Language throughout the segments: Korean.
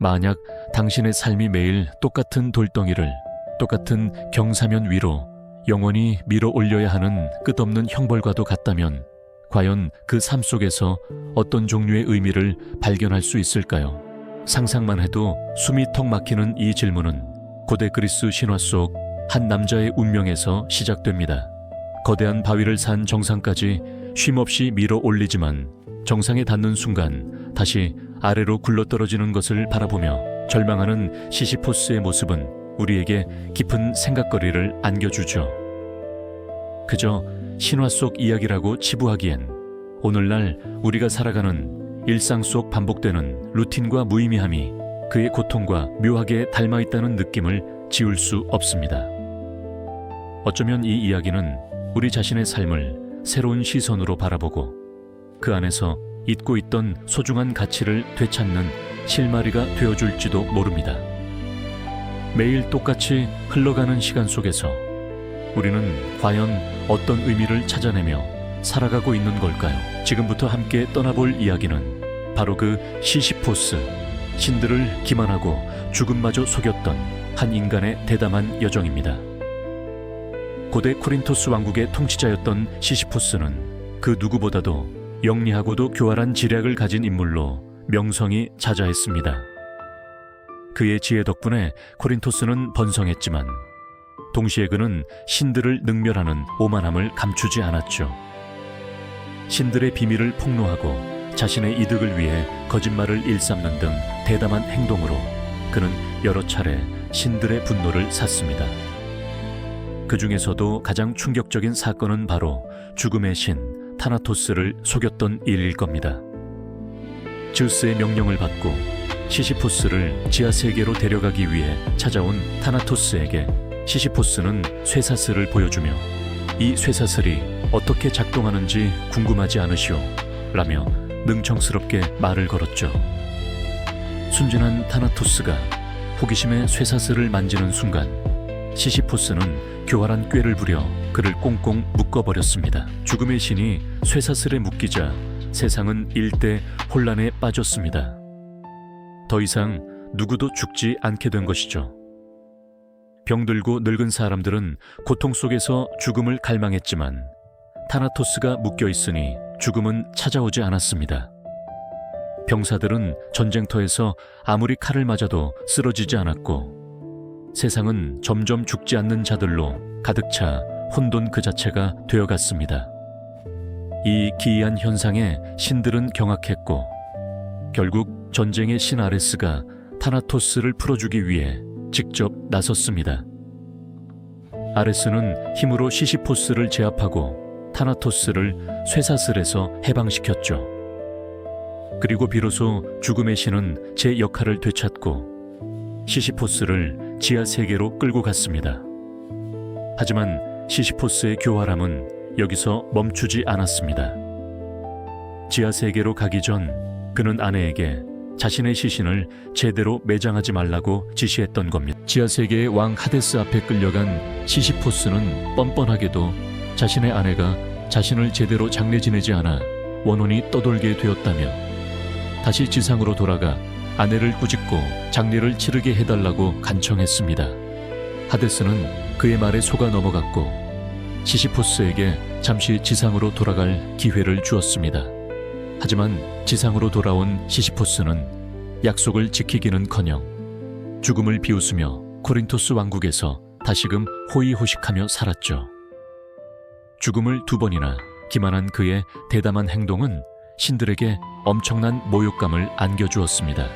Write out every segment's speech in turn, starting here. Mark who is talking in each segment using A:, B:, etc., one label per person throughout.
A: 만약 당신의 삶이 매일 똑같은 돌덩이를 똑같은 경사면 위로 영원히 밀어 올려야 하는 끝없는 형벌과도 같다면 과연 그 삶 속에서 어떤 종류의 의미를 발견할 수 있을까요? 상상만 해도 숨이 턱 막히는 이 질문은 고대 그리스 신화 속 한 남자의 운명에서 시작됩니다. 거대한 바위를 산 정상까지 쉼없이 밀어 올리지만 정상에 닿는 순간 다시 아래로 굴러떨어지는 것을 바라보며 절망하는 시시포스의 모습은 우리에게 깊은 생각거리를 안겨주죠. 그저 신화 속 이야기라고 치부하기엔 오늘날 우리가 살아가는 일상 속 반복되는 루틴과 무의미함이 그의 고통과 묘하게 닮아있다는 느낌을 지울 수 없습니다. 어쩌면 이 이야기는 우리 자신의 삶을 새로운 시선으로 바라보고 그 안에서 잊고 있던 소중한 가치를 되찾는 실마리가 되어줄지도 모릅니다. 매일 똑같이 흘러가는 시간 속에서 우리는 과연 어떤 의미를 찾아내며 살아가고 있는 걸까요? 지금부터 함께 떠나볼 이야기는 바로 그 시시포스, 신들을 기만하고 죽음마저 속였던 한 인간의 대담한 여정입니다. 고대 코린토스 왕국의 통치자였던 시시포스는 그 누구보다도 영리하고도 교활한 지략을 가진 인물로 명성이 자자했습니다. 그의 지혜 덕분에 코린토스는 번성했지만 동시에 그는 신들을 능멸하는 오만함을 감추지 않았죠. 신들의 비밀을 폭로하고 자신의 이득을 위해 거짓말을 일삼는 등 대담한 행동으로 그는 여러 차례 신들의 분노를 샀습니다. 그 중에서도 가장 충격적인 사건은 바로 죽음의 신 타나토스를 속였던 일일 겁니다. 제우스의 명령을 받고 시시포스를 지하 세계로 데려가기 위해 찾아온 타나토스에게 시시포스는 쇠사슬을 보여주며 이 쇠사슬이 어떻게 작동하는지 궁금하지 않으시오? 라며 능청스럽게 말을 걸었죠. 순진한 타나토스가 호기심에 쇠사슬을 만지는 순간 시시포스는 교활한 꾀를 부려 그를 꽁꽁 묶어버렸습니다. 죽음의 신이 쇠사슬에 묶이자 세상은 일대 혼란에 빠졌습니다. 더 이상 누구도 죽지 않게 된 것이죠. 병들고 늙은 사람들은 고통 속에서 죽음을 갈망했지만 타나토스가 묶여있으니 죽음은 찾아오지 않았습니다. 병사들은 전쟁터에서 아무리 칼을 맞아도 쓰러지지 않았고 세상은 점점 죽지 않는 자들로 가득 차 혼돈 그 자체가 되어갔습니다. 이 기이한 현상에 신들은 경악했고 결국 전쟁의 신 아레스가 타나토스를 풀어주기 위해 직접 나섰습니다. 아레스는 힘으로 시시포스를 제압하고 타나토스를 쇠사슬에서 해방시켰죠. 그리고 비로소 죽음의 신은 제 역할을 되찾고 시시포스를 지하 세계로 끌고 갔습니다. 하지만 시시포스의 교활함은 여기서 멈추지 않았습니다. 지하 세계로 가기 전 그는 아내에게 자신의 시신을 제대로 매장하지 말라고 지시했던 겁니다. 지하 세계의 왕 하데스 앞에 끌려간 시시포스는 뻔뻔하게도 자신의 아내가 자신을 제대로 장례 지내지 않아 원혼이 떠돌게 되었다며 다시 지상으로 돌아가 아내를 꾸짖고 장례를 치르게 해달라고 간청했습니다. 하데스는 그의 말에 속아 넘어갔고 시시포스에게 잠시 지상으로 돌아갈 기회를 주었습니다. 하지만 지상으로 돌아온 시시포스는 약속을 지키기는커녕 죽음을 비웃으며 코린토스 왕국에서 다시금 호의호식하며 살았죠. 죽음을 2번이나 기만한 그의 대담한 행동은 신들에게 엄청난 모욕감을 안겨주었습니다.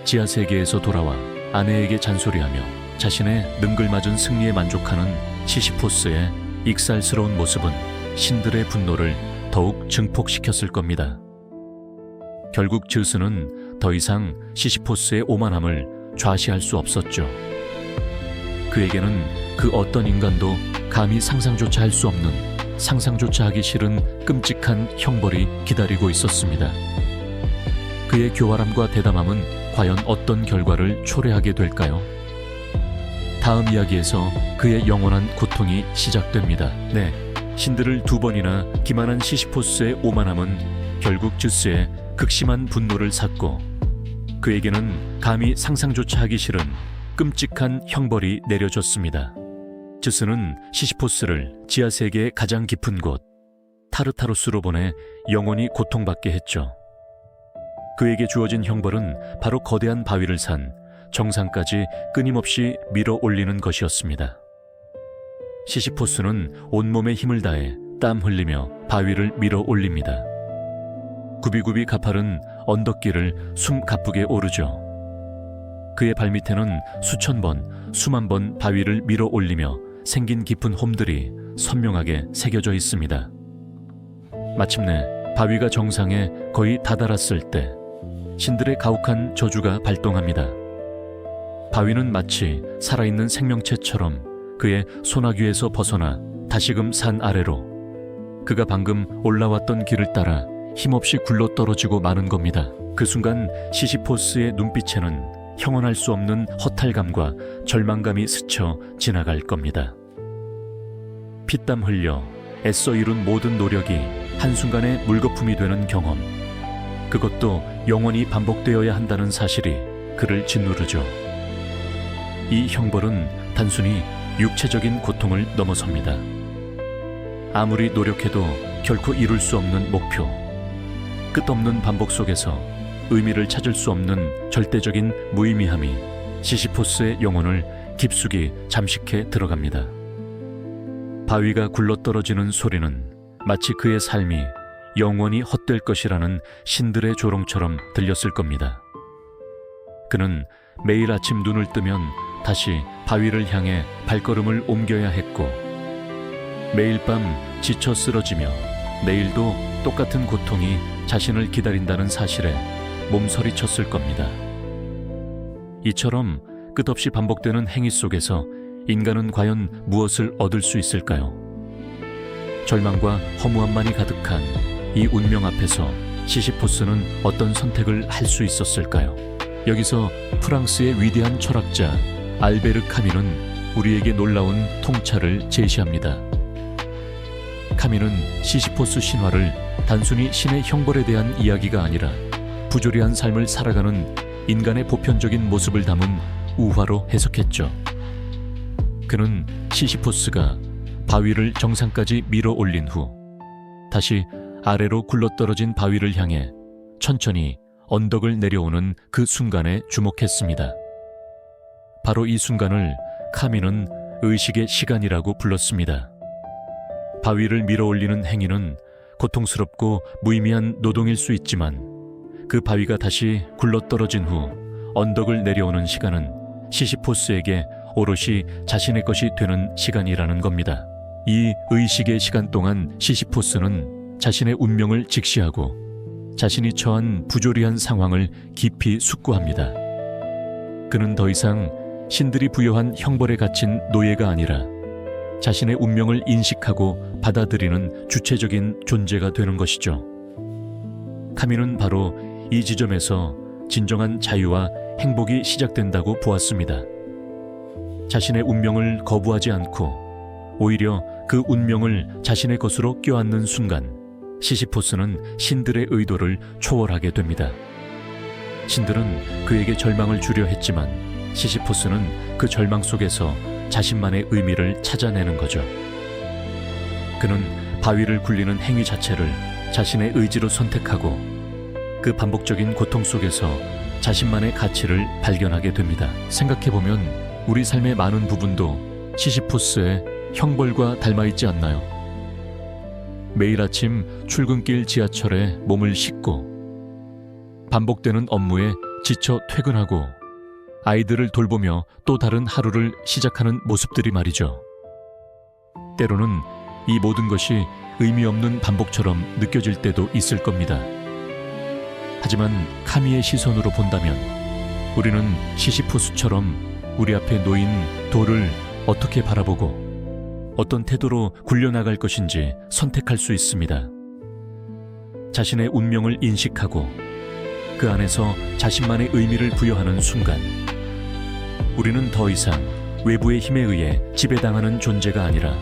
A: 지하세계에서 돌아와 아내에게 잔소리하며 자신의 능글맞은 승리에 만족하는 시시포스의 익살스러운 모습은 신들의 분노를 더욱 증폭시켰을 겁니다. 결국 제우스는 더 이상 시시포스의 오만함을 좌시할 수 없었죠. 그에게는 그 어떤 인간도 감히 상상조차 할 수 없는, 상상조차 하기 싫은 끔찍한 형벌이 기다리고 있었습니다. 그의 교활함과 대담함은 과연 어떤 결과를 초래하게 될까요? 다음 이야기에서 그의 영원한 고통이 시작됩니다. 네, 신들을 2번이나 기만한 시시포스의 오만함은 결국 제우스의 극심한 분노를 샀고 그에게는 감히 상상조차 하기 싫은 끔찍한 형벌이 내려졌습니다. 즈스는 시시포스를 지하 세계의 가장 깊은 곳 타르타로스로 보내 영원히 고통받게 했죠. 그에게 주어진 형벌은 바로 거대한 바위를 산 정상까지 끊임없이 밀어 올리는 것이었습니다. 시시포스는 온몸에 힘을 다해 땀 흘리며 바위를 밀어 올립니다. 구비구비 가파른 언덕길을 숨 가쁘게 오르죠. 그의 발밑에는 수천 번, 수만 번 바위를 밀어 올리며 생긴 깊은 홈들이 선명하게 새겨져 있습니다. 마침내 바위가 정상에 거의 다다랐을 때 신들의 가혹한 저주가 발동합니다. 바위는 마치 살아있는 생명체처럼 그의 소나귀에서 벗어나 다시금 산 아래로 그가 방금 올라왔던 길을 따라 힘없이 굴러떨어지고 마는 겁니다. 그 순간 시시포스의 눈빛에는 형언할 수 없는 허탈감과 절망감이 스쳐 지나갈 겁니다. 피땀 흘려 애써 이룬 모든 노력이 한순간에 물거품이 되는 경험, 그것도 영원히 반복되어야 한다는 사실이 그를 짓누르죠. 이 형벌은 단순히 육체적인 고통을 넘어섭니다. 아무리 노력해도 결코 이룰 수 없는 목표, 끝없는 반복 속에서 의미를 찾을 수 없는 절대적인 무의미함이 시시포스의 영혼을 깊숙이 잠식해 들어갑니다. 바위가 굴러떨어지는 소리는 마치 그의 삶이 영원히 헛될 것이라는 신들의 조롱처럼 들렸을 겁니다. 그는 매일 아침 눈을 뜨면 다시 바위를 향해 발걸음을 옮겨야 했고, 매일 밤 지쳐 쓰러지며 내일도 똑같은 고통이 자신을 기다린다는 사실에 몸서리쳤을 겁니다. 이처럼 끝없이 반복되는 행위 속에서 인간은 과연 무엇을 얻을 수 있을까요? 절망과 허무함만이 가득한 이 운명 앞에서 시시포스는 어떤 선택을 할 수 있었을까요? 여기서 프랑스의 위대한 철학자 알베르 카뮈는 우리에게 놀라운 통찰을 제시합니다. 카뮈는 시시포스 신화를 단순히 신의 형벌에 대한 이야기가 아니라 부조리한 삶을 살아가는 인간의 보편적인 모습을 담은 우화로 해석했죠. 그는 시시포스가 바위를 정상까지 밀어 올린 후 다시 아래로 굴러떨어진 바위를 향해 천천히 언덕을 내려오는 그 순간에 주목했습니다. 바로 이 순간을 카뮈는 의식의 시간이라고 불렀습니다. 바위를 밀어 올리는 행위는 고통스럽고 무의미한 노동일 수 있지만 그 바위가 다시 굴러떨어진 후 언덕을 내려오는 시간은 시시포스에게 오롯이 자신의 것이 되는 시간이라는 겁니다. 이 의식의 시간 동안 시시포스는 자신의 운명을 직시하고 자신이 처한 부조리한 상황을 깊이 숙고합니다. 그는 더 이상 신들이 부여한 형벌에 갇힌 노예가 아니라 자신의 운명을 인식하고 받아들이는 주체적인 존재가 되는 것이죠. 카뮈는 바로 이 지점에서 진정한 자유와 행복이 시작된다고 보았습니다. 자신의 운명을 거부하지 않고 오히려 그 운명을 자신의 것으로 껴안는 순간 시시포스는 신들의 의도를 초월하게 됩니다. 신들은 그에게 절망을 주려 했지만 시시포스는 그 절망 속에서 자신만의 의미를 찾아내는 거죠. 그는 바위를 굴리는 행위 자체를 자신의 의지로 선택하고 그 반복적인 고통 속에서 자신만의 가치를 발견하게 됩니다. 생각해보면 우리 삶의 많은 부분도 시시포스의 형벌과 닮아있지 않나요? 매일 아침 출근길 지하철에 몸을 싣고 반복되는 업무에 지쳐 퇴근하고 아이들을 돌보며 또 다른 하루를 시작하는 모습들이 말이죠. 때로는 이 모든 것이 의미 없는 반복처럼 느껴질 때도 있을 겁니다. 하지만 카미의 시선으로 본다면 우리는 시시포스처럼 우리 앞에 놓인 돌을 어떻게 바라보고 어떤 태도로 굴려나갈 것인지 선택할 수 있습니다. 자신의 운명을 인식하고 그 안에서 자신만의 의미를 부여하는 순간 우리는 더 이상 외부의 힘에 의해 지배당하는 존재가 아니라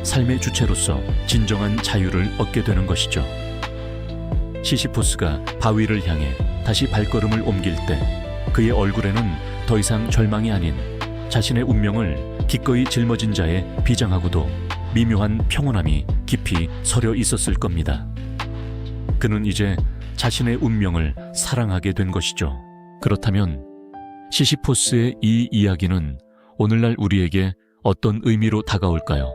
A: 삶의 주체로서 진정한 자유를 얻게 되는 것이죠. 시시포스가 바위를 향해 다시 발걸음을 옮길 때 그의 얼굴에는 더 이상 절망이 아닌 자신의 운명을 기꺼이 짊어진 자의 비장하고도 미묘한 평온함이 깊이 서려 있었을 겁니다. 그는 이제 자신의 운명을 사랑하게 된 것이죠. 그렇다면 시시포스의 이 이야기는 오늘날 우리에게 어떤 의미로 다가올까요?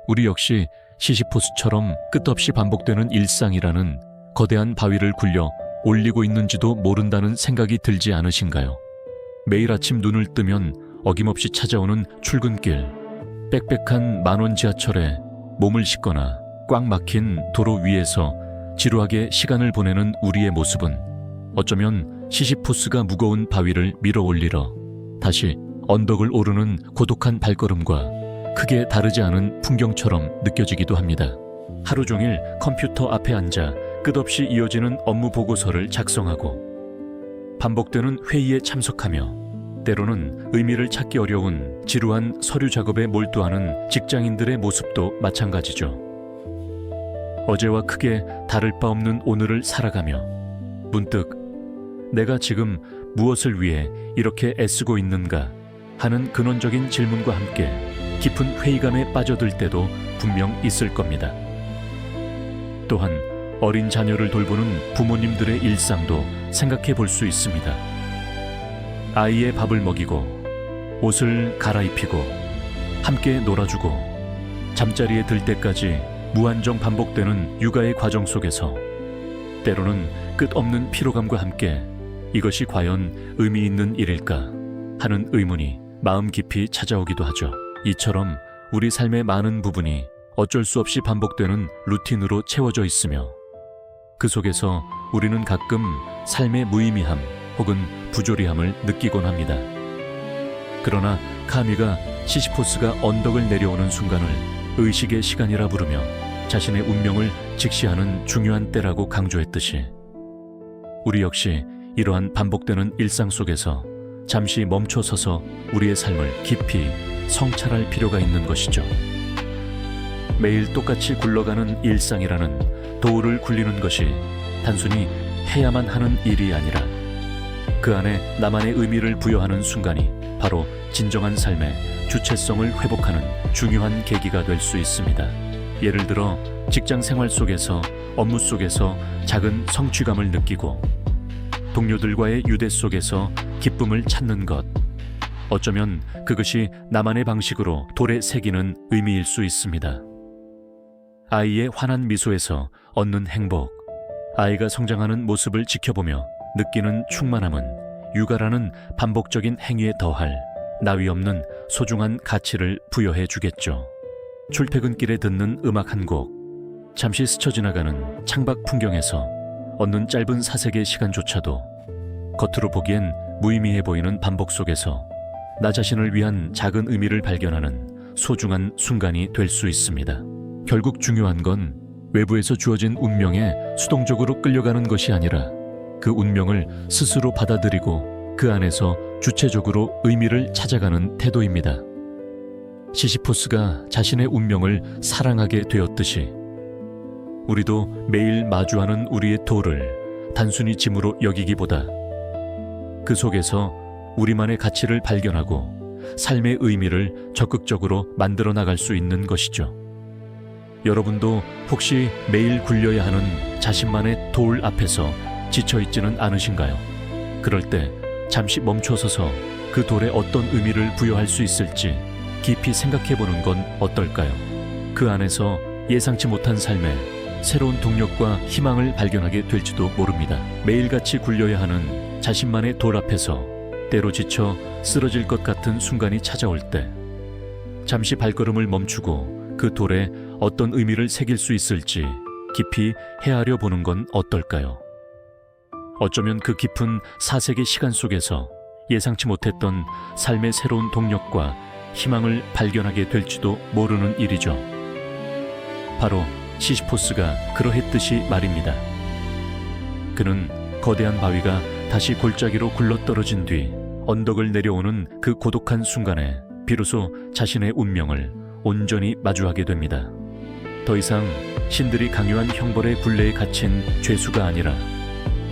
A: 우리 역시 시시포스처럼 끝없이 반복되는 일상이라는 거대한 바위를 굴려 올리고 있는지도 모른다는 생각이 들지 않으신가요? 매일 아침 눈을 뜨면 어김없이 찾아오는 출근길, 빽빽한 만원 지하철에 몸을 싣거나 꽉 막힌 도로 위에서 지루하게 시간을 보내는 우리의 모습은 어쩌면 시시포스가 무거운 바위를 밀어 올리러 다시 언덕을 오르는 고독한 발걸음과 크게 다르지 않은 풍경처럼 느껴지기도 합니다. 하루 종일 컴퓨터 앞에 앉아 끝없이 이어지는 업무 보고서를 작성하고 반복되는 회의에 참석하며 때로는 의미를 찾기 어려운 지루한 서류 작업에 몰두하는 직장인들의 모습도 마찬가지죠. 어제와 크게 다를 바 없는 오늘을 살아가며 문득 내가 지금 무엇을 위해 이렇게 애쓰고 있는가 하는 근원적인 질문과 함께 깊은 회의감에 빠져들 때도 분명 있을 겁니다. 또한 어린 자녀를 돌보는 부모님들의 일상도 생각해 볼 수 있습니다. 아이의 밥을 먹이고 옷을 갈아입히고 함께 놀아주고 잠자리에 들 때까지 무한정 반복되는 육아의 과정 속에서 때로는 끝없는 피로감과 함께 이것이 과연 의미 있는 일일까 하는 의문이 마음 깊이 찾아오기도 하죠. 이처럼 우리 삶의 많은 부분이 어쩔 수 없이 반복되는 루틴으로 채워져 있으며 그 속에서 우리는 가끔 삶의 무의미함 혹은 부조리함을 느끼곤 합니다. 그러나 카미가 시시포스가 언덕을 내려오는 순간을 의식의 시간이라 부르며 자신의 운명을 직시하는 중요한 때라고 강조했듯이 우리 역시 이러한 반복되는 일상 속에서 잠시 멈춰서서 우리의 삶을 깊이 성찰할 필요가 있는 것이죠. 매일 똑같이 굴러가는 일상이라는 도우를 굴리는 것이 단순히 해야만 하는 일이 아니라 그 안에 나만의 의미를 부여하는 순간이 바로 진정한 삶의 주체성을 회복하는 중요한 계기가 될 수 있습니다. 예를 들어 직장 생활 속에서 업무 속에서 작은 성취감을 느끼고 동료들과의 유대 속에서 기쁨을 찾는 것, 어쩌면 그것이 나만의 방식으로 돌에 새기는 의미일 수 있습니다. 아이의 환한 미소에서 얻는 행복, 아이가 성장하는 모습을 지켜보며 느끼는 충만함은 육아라는 반복적인 행위에 더할 나위 없는 소중한 가치를 부여해 주겠죠. 출퇴근길에 듣는 음악 한 곡, 잠시 스쳐 지나가는 창밖 풍경에서 얻는 짧은 사색의 시간조차도 겉으로 보기엔 무의미해 보이는 반복 속에서 나 자신을 위한 작은 의미를 발견하는 소중한 순간이 될 수 있습니다. 결국 중요한 건 외부에서 주어진 운명에 수동적으로 끌려가는 것이 아니라 그 운명을 스스로 받아들이고 그 안에서 주체적으로 의미를 찾아가는 태도입니다. 시시포스가 자신의 운명을 사랑하게 되었듯이 우리도 매일 마주하는 우리의 도를 단순히 짐으로 여기기보다 그 속에서 우리만의 가치를 발견하고 삶의 의미를 적극적으로 만들어 나갈 수 있는 것이죠. 여러분도 혹시 매일 굴려야 하는 자신만의 돌 앞에서 지쳐있지는 않으신가요? 그럴 때 잠시 멈춰서서 그 돌에 어떤 의미를 부여할 수 있을지 깊이 생각해보는 건 어떨까요? 그 안에서 예상치 못한 삶에 새로운 동력과 희망을 발견하게 될지도 모릅니다. 매일같이 굴려야 하는 자신만의 돌 앞에서 때로 지쳐 쓰러질 것 같은 순간이 찾아올 때 잠시 발걸음을 멈추고 그 돌에 어떤 의미를 새길 수 있을지 깊이 헤아려 보는 건 어떨까요? 어쩌면 그 깊은 사색의 시간 속에서 예상치 못했던 삶의 새로운 동력과 희망을 발견하게 될지도 모르는 일이죠. 바로 시시포스가 그러했듯이 말입니다. 그는 거대한 바위가 다시 골짜기로 굴러떨어진 뒤 언덕을 내려오는 그 고독한 순간에 비로소 자신의 운명을 온전히 마주하게 됩니다. 더 이상 신들이 강요한 형벌의 굴레에 갇힌 죄수가 아니라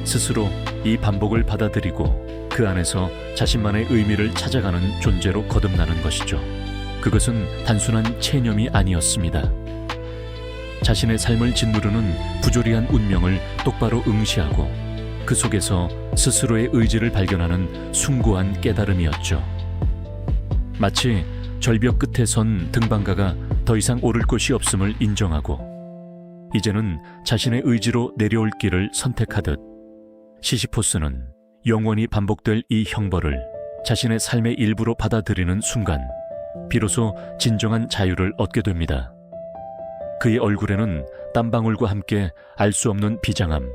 A: 스스로 이 반복을 받아들이고 그 안에서 자신만의 의미를 찾아가는 존재로 거듭나는 것이죠. 그것은 단순한 체념이 아니었습니다. 자신의 삶을 짓누르는 부조리한 운명을 똑바로 응시하고 그 속에서 스스로의 의지를 발견하는 숭고한 깨달음이었죠. 마치 절벽 끝에 선 등반가가 더 이상 오를 곳이 없음을 인정하고 이제는 자신의 의지로 내려올 길을 선택하듯 시시포스는 영원히 반복될 이 형벌을 자신의 삶의 일부로 받아들이는 순간 비로소 진정한 자유를 얻게 됩니다. 그의 얼굴에는 땀방울과 함께 알 수 없는 비장함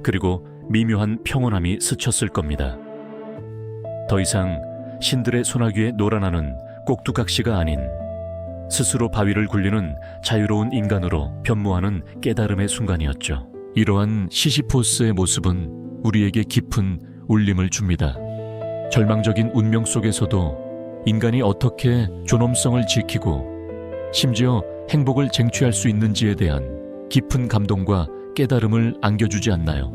A: 그리고 미묘한 평온함이 스쳤을 겁니다. 더 이상 신들의 소나기에 놀아나는 꼭두각시가 아닌 스스로 바위를 굴리는 자유로운 인간으로 변모하는 깨달음의 순간이었죠. 이러한 시시포스의 모습은 우리에게 깊은 울림을 줍니다. 절망적인 운명 속에서도 인간이 어떻게 존엄성을 지키고 심지어 행복을 쟁취할 수 있는지에 대한 깊은 감동과 깨달음을 안겨주지 않나요?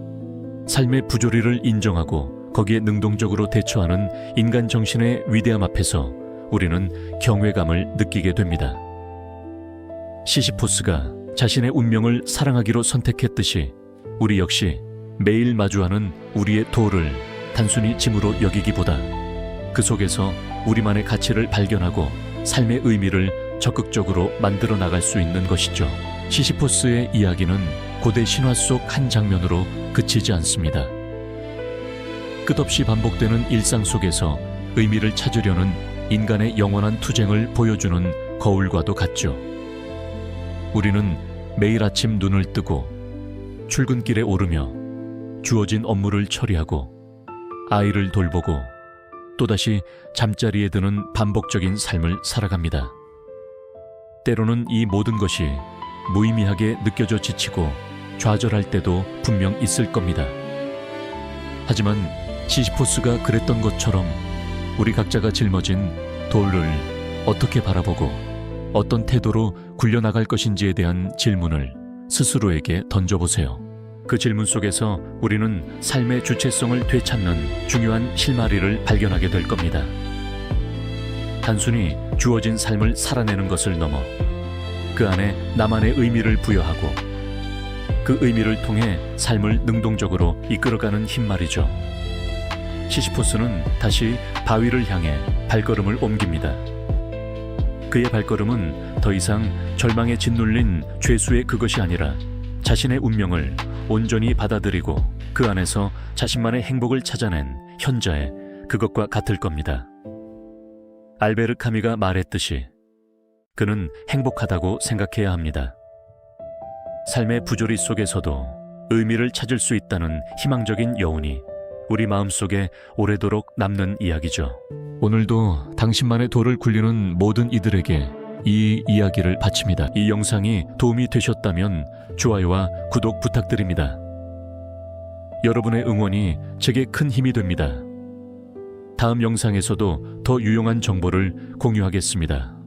A: 삶의 부조리를 인정하고 거기에 능동적으로 대처하는 인간 정신의 위대함 앞에서 우리는 경외감을 느끼게 됩니다. 시시포스가 자신의 운명을 사랑하기로 선택했듯이 우리 역시 매일 마주하는 우리의 도를 단순히 짐으로 여기기보다 그 속에서 우리만의 가치를 발견하고 삶의 의미를 적극적으로 만들어 나갈 수 있는 것이죠. 시시포스의 이야기는 고대 신화 속 한 장면으로 그치지 않습니다. 끝없이 반복되는 일상 속에서 의미를 찾으려는 인간의 영원한 투쟁을 보여주는 거울과도 같죠. 우리는 매일 아침 눈을 뜨고 출근길에 오르며 주어진 업무를 처리하고 아이를 돌보고 또다시 잠자리에 드는 반복적인 삶을 살아갑니다. 때로는 이 모든 것이 무의미하게 느껴져 지치고 좌절할 때도 분명 있을 겁니다. 하지만 시시포스가 그랬던 것처럼 우리 각자가 짊어진 돌을 어떻게 바라보고 어떤 태도로 굴려나갈 것인지에 대한 질문을 스스로에게 던져보세요. 그 질문 속에서 우리는 삶의 주체성을 되찾는 중요한 실마리를 발견하게 될 겁니다. 단순히 주어진 삶을 살아내는 것을 넘어 그 안에 나만의 의미를 부여하고 그 의미를 통해 삶을 능동적으로 이끌어가는 힘 말이죠. 시시포스는 다시 바위를 향해 발걸음을 옮깁니다. 그의 발걸음은 더 이상 절망에 짓눌린 죄수의 그것이 아니라 자신의 운명을 온전히 받아들이고 그 안에서 자신만의 행복을 찾아낸 현자의 그것과 같을 겁니다. 알베르 카미가 말했듯이 그는 행복하다고 생각해야 합니다. 삶의 부조리 속에서도 의미를 찾을 수 있다는 희망적인 여운이 우리 마음속에 오래도록 남는 이야기죠. 오늘도 당신만의 돌을 굴리는 모든 이들에게 이 이야기를 바칩니다. 이 영상이 도움이 되셨다면 좋아요와 구독 부탁드립니다. 여러분의 응원이 제게 큰 힘이 됩니다. 다음 영상에서도 더 유용한 정보를 공유하겠습니다.